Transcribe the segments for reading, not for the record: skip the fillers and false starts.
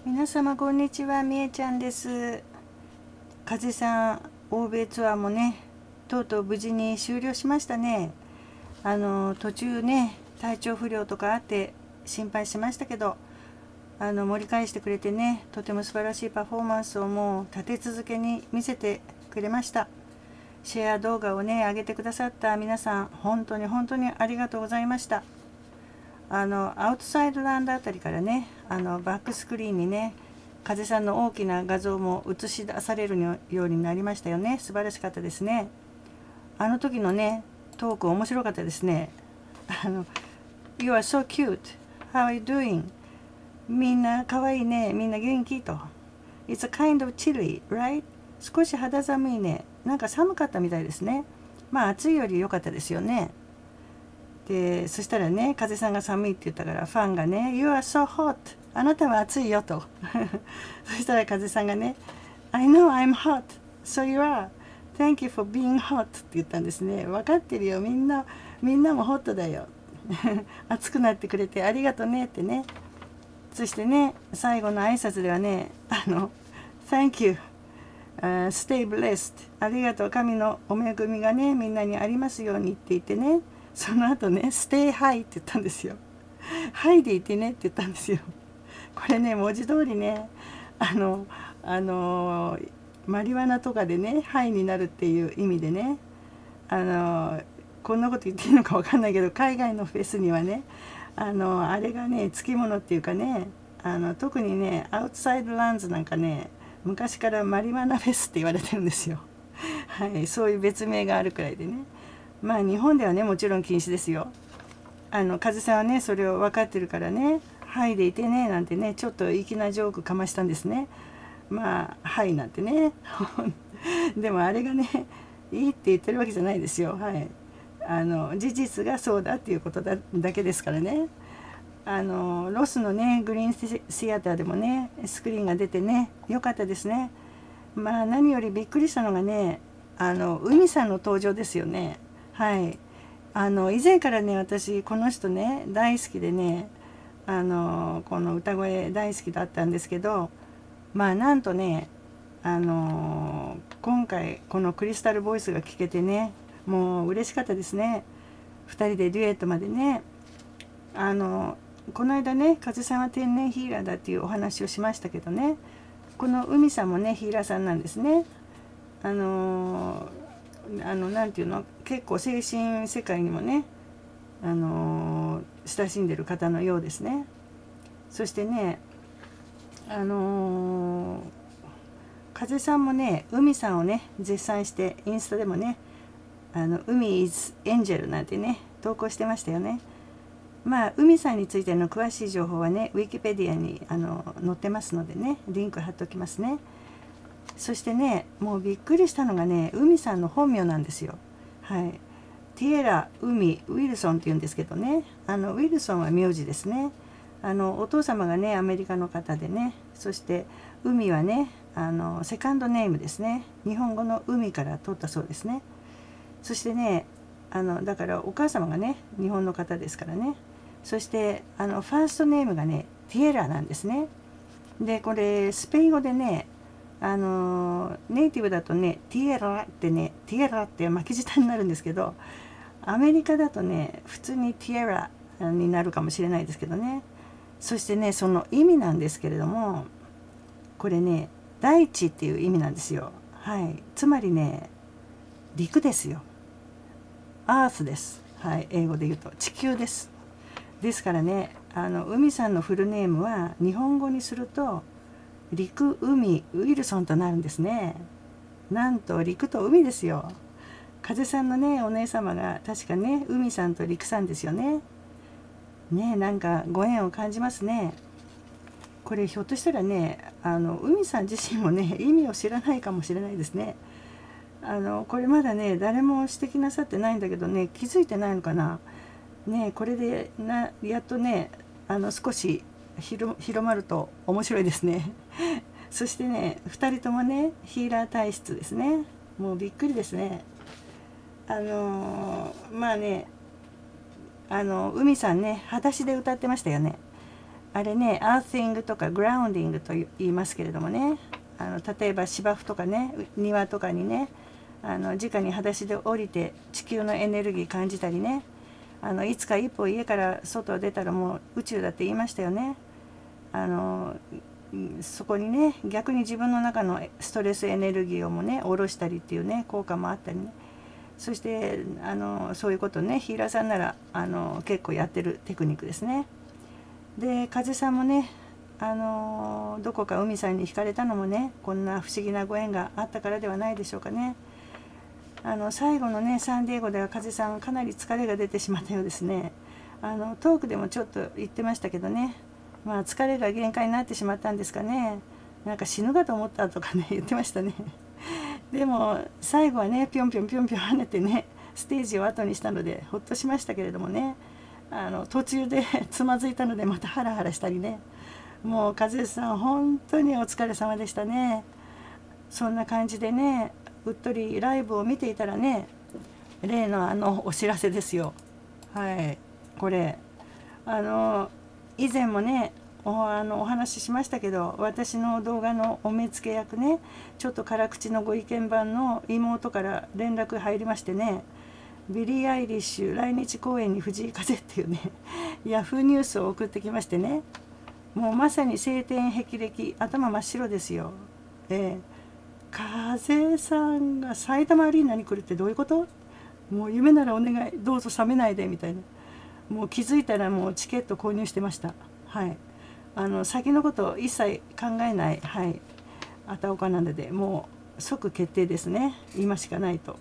皆様こんにちは、みえちゃんです。風さん、欧米ツアーもね、とうとう無事に終了しましたね。途中ね、体調不良とかあって心配しましたけど、盛り返してくれてね、とても素晴らしいパフォーマンスをもう立て続けに見せてくれました。シェア動画をね、上げてくださった皆さん、本当に本当にありがとうございました。アウトサイドランドあたりからね、バックスクリーンにね、風さんの大きな画像も映し出されるようになりましたよね。素晴らしかったですね。あの時のね、トーク面白かったですね。You are so cute. How are you doing? みんな可愛いね。みんな元気と。It's a kind of chilly, right? 少し肌寒いね。なんか寒かったみたいですね。まあ暑いより良かったですよね。でそしたらね、風さんが寒いって言ったからファンがね、You are so hot. あなたは暑いよと。そしたら風さんがね、I know I'm hot. So you are. Thank you for being hot って言ったんですね。分かってるよ。みんなもホットだよ。暑くなってくれてありがとねってね。そしてね、最後の挨拶ではね、Thank you. Stay blessed. ありがとう。神のお恵みがね、みんなにありますようにって言ってね、その後ね、Stay high って言ったんですよ。はいでいてねって言ったんですよ。これね、文字通りね、あの、あの、マリワナとかでね、ハイになるっていう意味でね、こんなこと言っていいのかわかんないけど、海外のフェスにはね、あれがね、つきものっていうかね、特にね、アウトサイドランズなんかね、昔からマリワナフェスって言われてるんですよ。はい、そういう別名があるくらいでね。まあ日本ではね、もちろん禁止ですよ。風さんはね、それを分かってるからね、はいでいてねなんてね、ちょっと粋なジョークかましたんですね。まあはいなんてね。でもあれがね、いいって言ってるわけじゃないですよ。はい。事実がそうだっていうことだけですからね。ロスのね、グリーンシアターでもね、スクリーンが出てね、良かったですね。まあ何よりびっくりしたのがね、海さんの登場ですよね。はい。以前からね、私この人ね大好きでね、この歌声大好きだったんですけど、まあなんとね、今回このクリスタルボイスが聴けてね、もう嬉しかったですね。2人でデュエットまでね。この間ね、風さんは天然ヒーラーだっていうお話をしましたけどね、この海さんもねヒーラーさんなんですね。なんていうの、結構精神世界にもね、親しんでる方のようですね。そしてね、風さんもね、海さんをね絶賛してインスタでもね、海 is angel なんてね投稿してましたよね。まあ海さんについての詳しい情報はね、ウィキペディアに載ってますのでね、リンク貼っておきますね。そしてね、もうびっくりしたのがね、海さんの本名なんですよ。はい。ティエラ・海・ウィルソンって言うんですけどね、ウィルソンは名字ですね。お父様がね、アメリカの方でね、そして海はね、セカンドネームですね。日本語の海から取ったそうですね。そしてね、だからお母様がね、日本の方ですからね。そして、ファーストネームがね、ティエラなんですね。で、これ、スペイン語でね、ネイティブだとね、ティエラってね、ティエラって巻き舌になるんですけど、アメリカだとね、普通にティエラになるかもしれないですけどね。そしてね、その意味なんですけれども、これね、大地っていう意味なんですよ。はい。つまりね、陸ですよ。アースです。はい。英語で言うと、地球です。ですからね、海さんのフルネームは日本語にすると、陸海ウィルソンとなるんですね。なんと陸と海ですよ。風さんのねお姉様が確かね海さんと陸さんですよね。ね、なんかご縁を感じますね。これひょっとしたらね、海さん自身もね意味を知らないかもしれないですね。これまだね誰も指摘なさってないんだけどね、気づいてないのかな。ね、これでやっとね、少し広まると面白いですね。そしてね、2人ともねヒーラー体質ですね。もうびっくりですね。まあね、海さんね裸足で歌ってましたよね。あれね、アーシングとかグラウンディングと言いますけれどもね、例えば芝生とかね、庭とかにね、直に裸足で降りて地球のエネルギー感じたりね、いつか一歩家から外出たらもう宇宙だって言いましたよね。そこにね、逆に自分の中のストレスエネルギーをもね下ろしたりっていうね効果もあったりね。そしてそういうことね、ヒーラーさんなら結構やってるテクニックですね。で風さんもね、どこか海さんに惹かれたのもね、こんな不思議なご縁があったからではないでしょうかね。最後のねサンディエゴでは風さんかなり疲れが出てしまったようですね。トークでもちょっと言ってましたけどね、まあ疲れが限界になってしまったんですかね。なんか死ぬかと思ったとかね言ってましたね。でも最後はねぴょんぴょんぴょんぴょん跳ねてねステージを後にしたのでほっとしましたけれどもね、途中でつまずいたのでまたハラハラしたりね、もう和義さん本当にお疲れ様でしたね。そんな感じでね、うっとりライブを見ていたらね、例のお知らせですよ。はい、これ以前もねお話ししましたけど、私の動画のお目付け役ね、ちょっと辛口のご意見番の妹から連絡入りましてね、ビリー・アイリッシュ来日公演に藤井風っていうねヤフーニュースを送ってきましてね、もうまさに晴天霹靂、頭真っ白ですよ。風さんが埼玉アリーナに来るってどういうこと？もう夢ならお願い、どうぞ冷めないでみたいな。もう気づいたらもうチケット購入してました。はい、先のことを一切考えない、はい、あたおかなのでもう即決定ですね。今しかないと。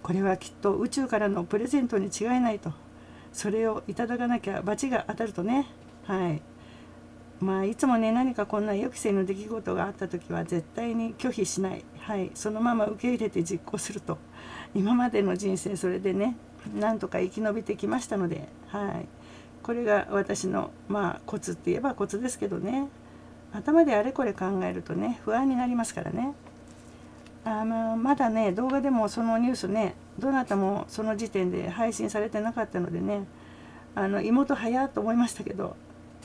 これはきっと宇宙からのプレゼントに違いないと。それをいただかなきゃ罰が当たるとね。はい、まあいつもね、何かこんな予期せぬ出来事があった時は絶対に拒否しない、はい、そのまま受け入れて実行すると。今までの人生それでねなんとか生き延びてきましたので、はい、これが私のまあコツって言えばコツですけどね、頭であれこれ考えるとね不安になりますからね。まだね動画でもそのニュースねどなたもその時点で配信されてなかったのでね、妹早と思いましたけど、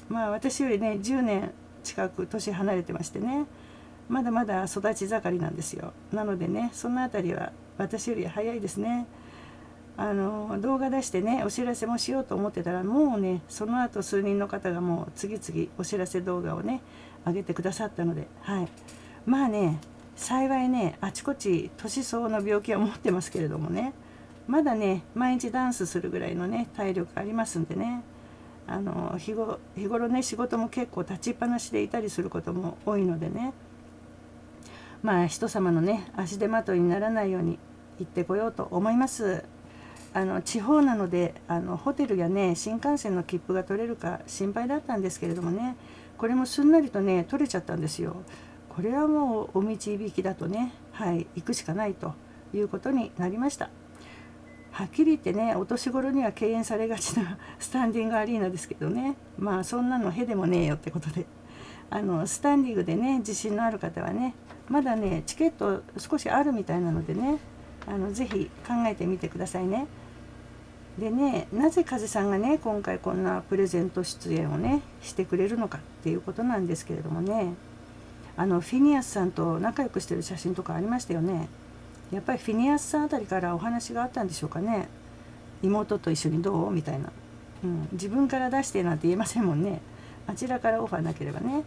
まあ私よりね10年近く年離れてましてね、まだまだ育ち盛りなんですよ。なのでねそのあたりは私より早いですね。動画出してねお知らせもしようと思ってたら、もうねその後数人の方がもう次々お知らせ動画をね上げてくださったので、はい、まあね幸いねあちこち年相応の病気は持ってますけれどもね、まだね毎日ダンスするぐらいのね体力ありますんでね、日頃ね仕事も結構立ちっぱなしでいたりすることも多いのでね、まあ人様のね足手まといにならないように行ってこようと思います。地方なのでホテルやね新幹線の切符が取れるか心配だったんですけれどもね、これもすんなりとね取れちゃったんですよ。これはもうお導きだとね、はい、行くしかないということになりました。はっきり言ってねお年頃には敬遠されがちなスタンディングアリーナですけどね、まあそんなのへでもねえよってことで、スタンディングでね自信のある方はねまだねチケット少しあるみたいなのでね、ぜひ考えてみてくださいね。でね、なぜ風さんがね今回こんなプレゼント出演をねしてくれるのかっていうことなんですけれどもね、フィニアスさんと仲良くしてる写真とかありましたよね。やっぱりフィニアスさんあたりからお話があったんでしょうかね。妹と一緒にどうみたいな、自分から出してなんて言えませんもんね。あちらからオファーなければね。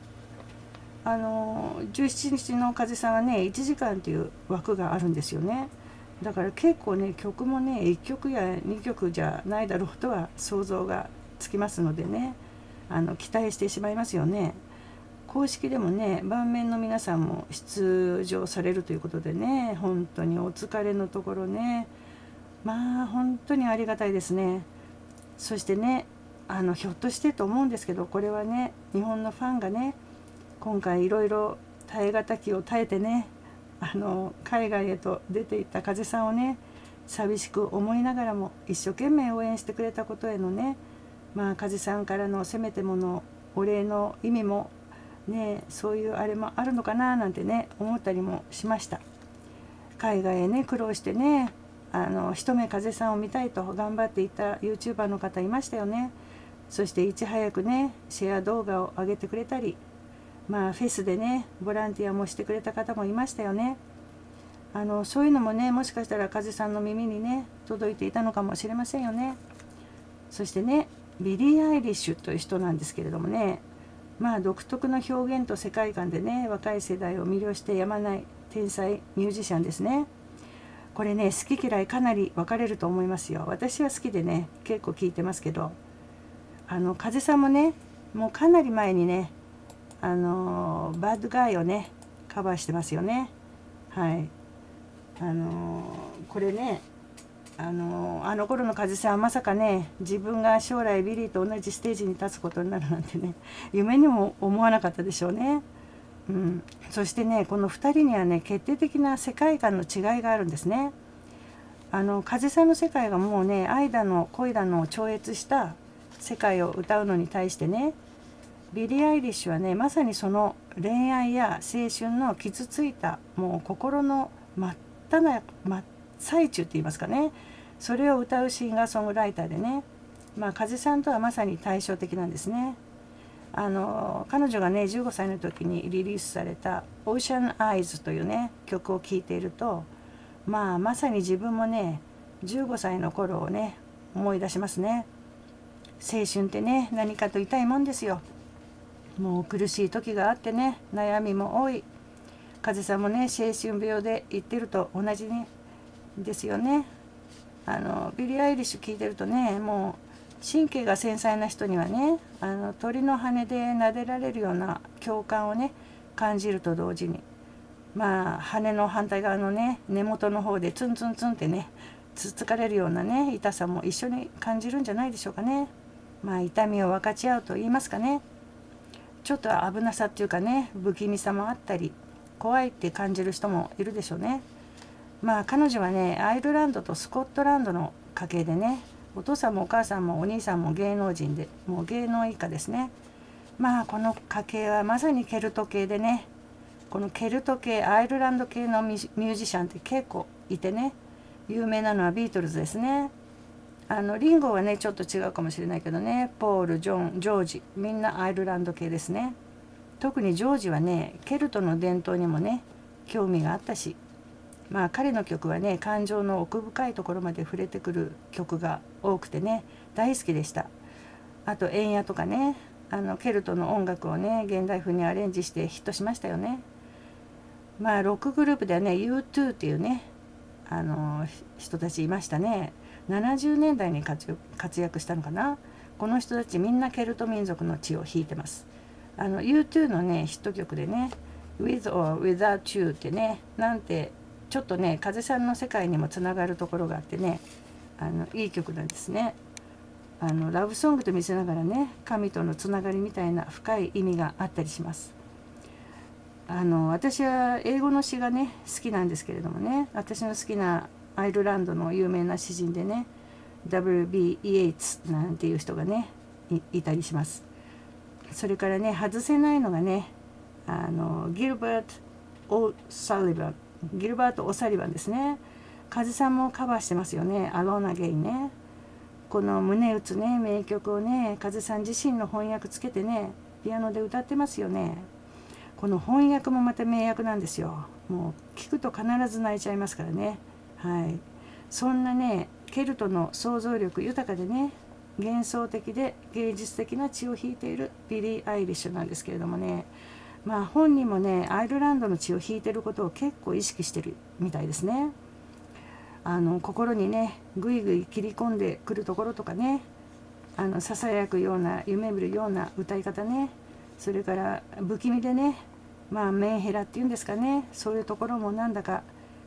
17日の風さんはね1時間という枠があるんですよね。だから結構ね曲もね1曲や2曲じゃないだろうとは想像がつきますのでね、期待してしまいますよね。公式でもね盤面の皆さんも出場されるということでね、本当にお疲れのところね、まあ本当にありがたいですね。そしてねひょっとしてと思うんですけど、これはね日本のファンがね今回いろいろ耐え難きを耐えてね海外へと出ていった風さんをね寂しく思いながらも一生懸命応援してくれたことへのね、まあ風さんからのせめてものお礼の意味もね、そういうあれもあるのかななんてね思ったりもしました。海外へね苦労してね一目風さんを見たいと頑張っていた YouTuber の方いましたよね。そしていち早くねシェア動画を上げてくれたり、フェスでねボランティアもしてくれた方もいましたよね。そういうのもね、もしかしたら風さんの耳にね届いていたのかもしれませんよね。そしてね、ビリー・アイリッシュという人なんですけれどもね、独特の表現と世界観でね若い世代を魅了してやまない天才ミュージシャンですね。これね、好き嫌いかなり分かれると思いますよ。私は好きでね結構聴いてますけど、風さんもねもうかなり前にねバッドガイをねカバーしてますよね。はい。これねあの頃の風さんはまさかね自分が将来ビリーと同じステージに立つことになるなんてね夢にも思わなかったでしょうね。そしてねこの2人にはね決定的な世界観の違いがあるんですね。風さんの世界がもうね愛だの恋だのを超越した世界を歌うのに対してね、ビリー・アイリッシュはねまさにその恋愛や青春の傷ついたもう心の真最中って言いますかね、それを歌うシンガーソングライターでね、風さんとはまさに対照的なんですね。彼女がね15歳の時にリリースされた「オーシャン・アイズ」というね曲を聴いていると、まさに自分もね15歳の頃をね思い出しますね。青春ってね何かと痛いもんですよ。もう苦しい時があってね悩みも多い。風さんもね青春病で言ってると同じねですよね。ビリー・アイリッシュ聞いてるとねもう神経が繊細な人にはね鳥の羽で撫でられるような共感をね感じると同時に、羽の反対側のね根元の方でツンツンツンってねつつかれるようなね痛さも一緒に感じるんじゃないでしょうかね。痛みを分かち合うと言いますかね、ちょっと危なさっていうかね不気味さもあったり怖いって感じる人もいるでしょうね。彼女はねアイルランドとスコットランドの家系でね、お父さんもお母さんもお兄さんも芸能人でもう芸能一家ですね。この家系はまさにケルト系でね、このケルト系アイルランド系のミュージシャンって結構いてね、有名なのはビートルズですね。リンゴはねちょっと違うかもしれないけどね、ポール、ジョン、ジョージ、みんなアイルランド系ですね。特にジョージはねケルトの伝統にもね興味があったし、彼の曲はね感情の奥深いところまで触れてくる曲が多くてね大好きでした。あとエンヤとかねケルトの音楽をね現代風にアレンジしてヒットしましたよね。ロックグループではね U2 っていうね人たちいましたね。70年代に活躍したのかな。この人たちみんなケルト民族の血を引いてます。U2 のねヒット曲でね With or Without You ってねなんてちょっとね風さんの世界にもつながるところがあってねいい曲なんですね。ラブソングと見せながらね神とのつながりみたいな深い意味があったりします。私は英語の詩がね好きなんですけれどもね、私の好きなアイルランドの有名な詩人でね W.B. イエイツなんていう人がね いたりします。それからね外せないのがねギルバート・オサリバンですね。風さんもカバーしてますよね、アローナ・ゲインね。この胸打つね名曲をね風さん自身の翻訳つけてねピアノで歌ってますよね。この翻訳もまた名訳なんですよ。もう聞くと必ず泣いちゃいますからね。はい。そんなねケルトの想像力豊かでね幻想的で芸術的な血を引いているビリー・アイリッシュなんですけれどもね、本人もねアイルランドの血を引いてることを結構意識してるみたいですね。心にねぐいぐい切り込んでくるところとかねささやくような夢見るような歌い方ね、それから不気味でねメンヘラっていうんですかね、そういうところもなんだか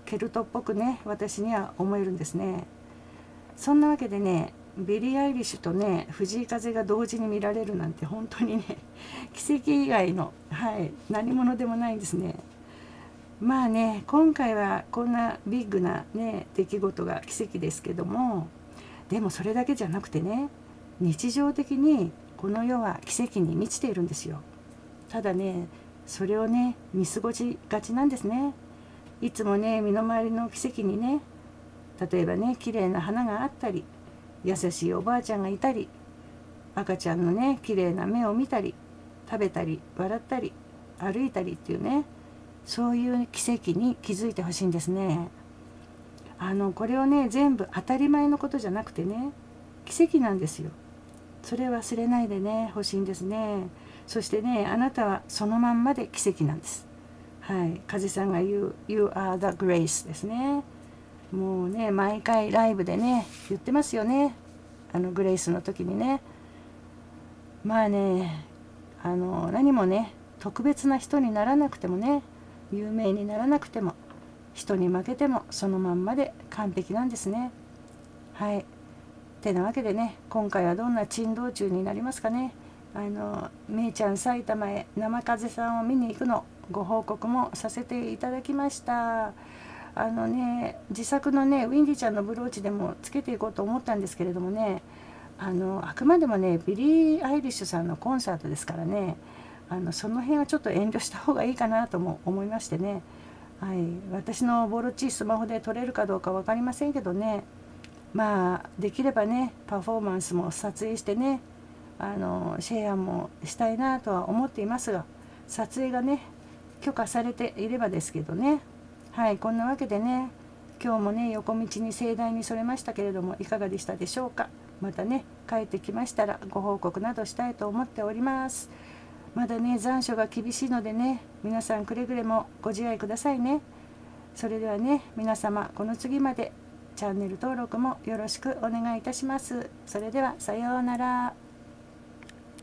ケルトっぽくね私には思えるんですね。そんなわけでねビリー・アイリッシュとね藤井風が同時に見られるなんて本当にね奇跡以外の、何者でもないんですね。今回はこんなビッグなね出来事が奇跡ですけども、でもそれだけじゃなくてね日常的にこの世は奇跡に満ちているんですよ。ただねそれをね見過ごしがちなんですね。いつもね身の回りの奇跡にね、例えばね綺麗な花があったり優しいおばあちゃんがいたり赤ちゃんのね綺麗な目を見たり、食べたり笑ったり歩いたりっていうね、そういう奇跡に気づいてほしいんですね。これをね全部当たり前のことじゃなくてね、奇跡なんですよ。それ忘れないでね欲しいんですね。そしてね、あなたはそのまんまで奇跡なんです。はい、風さんが言う You are the grace ですね。もうね毎回ライブでね言ってますよね。グレイスの時にね、まあね、何もね特別な人にならなくてもね、有名にならなくても、人に負けてもそのまんまで完璧なんですね。はい。てなわけでね、今回はどんな珍道中になりますかね。めいちゃん埼玉へ生風さんを見に行くのご報告もさせていただきました。自作のねウィンディちゃんのブローチでもつけていこうと思ったんですけれどもね、あくまでもねビリー・アイリッシュさんのコンサートですからね、その辺はちょっと遠慮した方がいいかなとも思いましてね。はい、私のボロっちいスマホで撮れるかどうか分かりませんけどね、まあできればねパフォーマンスも撮影してね、シェアもしたいなとは思っていますが、撮影がね許可されていればですけどね。はい、こんなわけでね、今日もね横道に盛大にそれましたけれども、いかがでしたでしょうか。またね帰ってきましたらご報告などしたいと思っております。まだね残暑が厳しいのでね、皆さんくれぐれもご自愛くださいね。それではね、皆様この次までチャンネル登録もよろしくお願いいたします。それではさようなら。